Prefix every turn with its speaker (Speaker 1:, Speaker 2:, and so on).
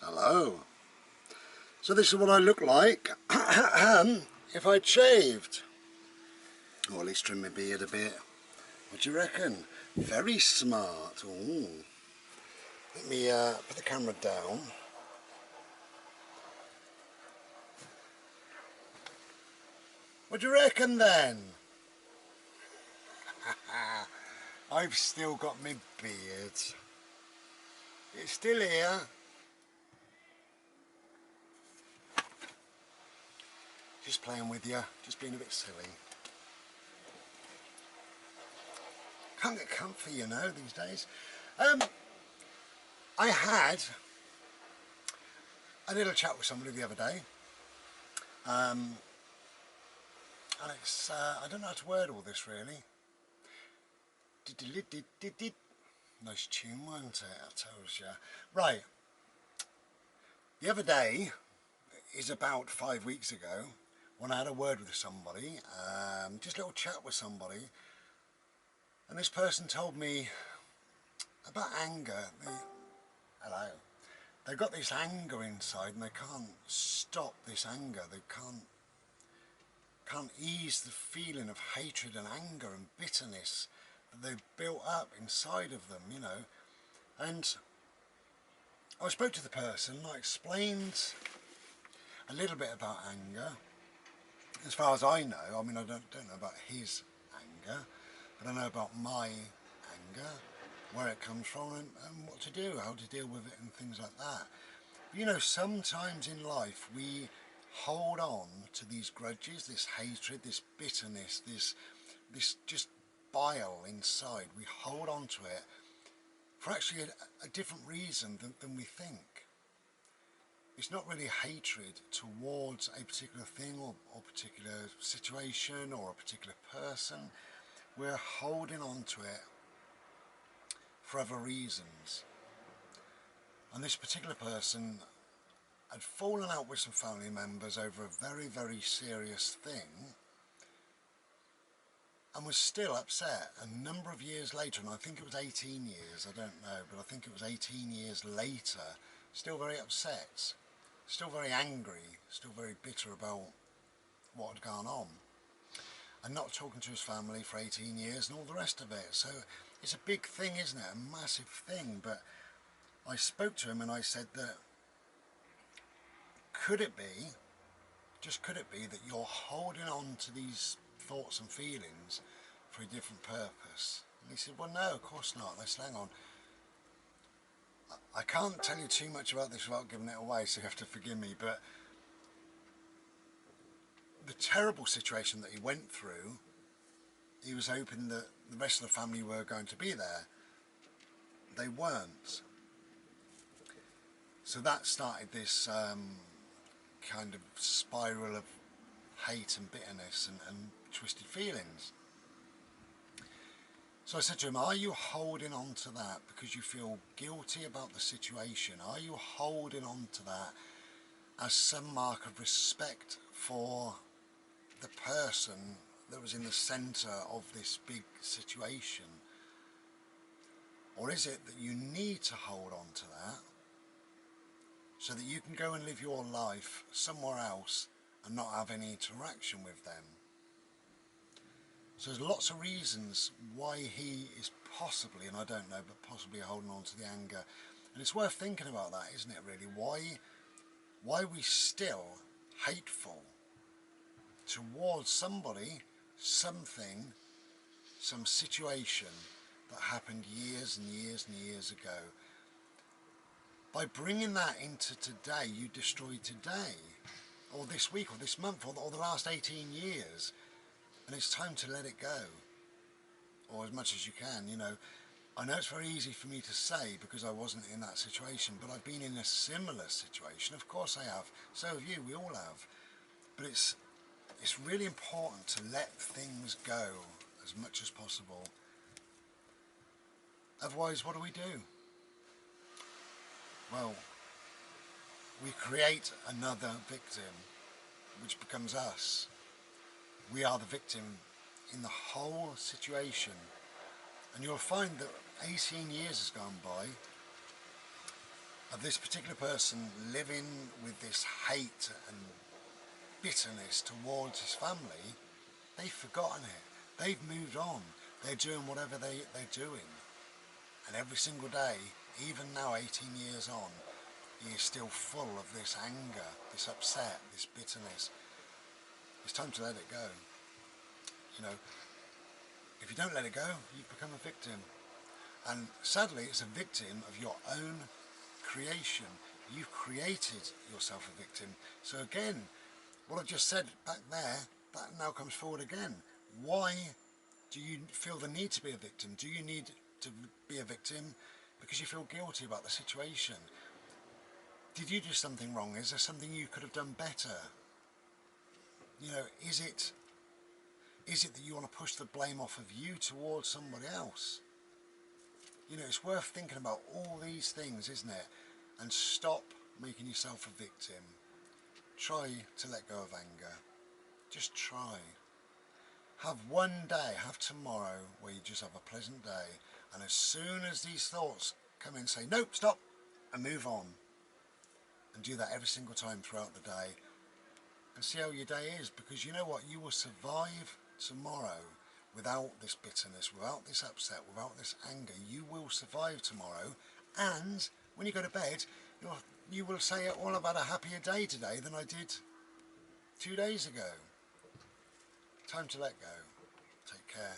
Speaker 1: Hello. So this is what I look like if I'd shaved. Or at least trim my beard a bit. What do you reckon? Very smart. Ooh. Let me put the camera down. What do you reckon then? I've still got my beard. It's still here. Just playing with you, just being a bit silly. Can't get comfy, you know, these days. I had a little chat with somebody the other day. And it's, I don't know how to word all this really. Nice tune, wasn't it? I told you. Right. The other day is about 5 weeks ago when I had a word with somebody, just a little chat with somebody, and this person told me about anger. Hello. They've got this anger inside and they can't stop this anger. They can't ease the feeling of hatred and anger and bitterness that they've built up inside of them, you know. And I spoke to the person, I explained a little bit about anger. As far as I know, I mean, I don't know about his anger, but I know about my anger, where it comes from and what to do, how to deal with it and things like that. But, you know, sometimes in life we hold on to these grudges, this hatred, this bitterness, this just bile inside. We hold on to it for actually a different reason than we think. It's not really hatred towards a particular thing or particular situation or a particular person. We're holding on to it for other reasons. And this particular person had fallen out with some family members over a very, very serious thing and was still upset a number of years later, and I think it was 18 years, I don't know, but I think it was 18 years later, still very upset, still very angry, still very bitter about what had gone on, and not talking to his family for 18 years and all the rest of it. So it's a big thing, isn't it? A massive thing. But I spoke to him and I said that could it be, just could it be, that you're holding on to these thoughts and feelings for a different purpose? And he said, well, no, of course not. Let's hang on. I can't tell you too much about this without giving it away, so you have to forgive me, but the terrible situation that he went through, he was hoping that the rest of the family were going to be there. They weren't. So that started this kind of spiral of hate and bitterness and twisted feelings. So I said to him, are you holding on to that because you feel guilty about the situation? Are you holding on to that as some mark of respect for the person that was in the centre of this big situation? Or is it that you need to hold on to that so that you can go and live your life somewhere else and not have any interaction with them? So there's lots of reasons why he is possibly, and I don't know, but possibly holding on to the anger. And it's worth thinking about that, isn't it, really? Why are we still hateful towards somebody, something, some situation that happened years and years and years ago? By bringing that into today, you destroy today, or this week, or this month, or the last 18 years. And it's time to let it go, or as much as you can, you know. I know it's very easy for me to say because I wasn't in that situation, but I've been in a similar situation. Of course I have. So have you. We all have. But it's really important to let things go as much as possible. Otherwise, what do? Well, we create another victim, which becomes us. We are the victim in the whole situation. And you'll find that 18 years has gone by of this particular person living with this hate and bitterness towards his family, they've forgotten it. They've moved on. They're doing whatever they're doing. And every single day, even now 18 years on, he is still full of this anger, this upset, this bitterness. It's time to let it go. You know, if you don't let it go, you become a victim. And sadly, it's a victim of your own creation. You've created yourself a victim. So again, what I just said back there, that now comes forward again. Why do you feel the need to be a victim? Do you need to be a victim because you feel guilty about the situation? Did you do something wrong? Is there something you could have done better? You know, is it that you want to push the blame off of you towards somebody else? You know, it's worth thinking about all these things, isn't it? And stop making yourself a victim. Try to let go of anger. Just try. Have one day, have tomorrow, where you just have a pleasant day, and as soon as these thoughts come in, say, nope, stop, and move on. And do that every single time throughout the day, and see how your day is, because you know what, you will survive tomorrow without this bitterness, without this upset, without this anger. You will survive tomorrow, and when you go to bed, you will say, well, I've had a happier day today than I did 2 days ago. Time to let go. Take care.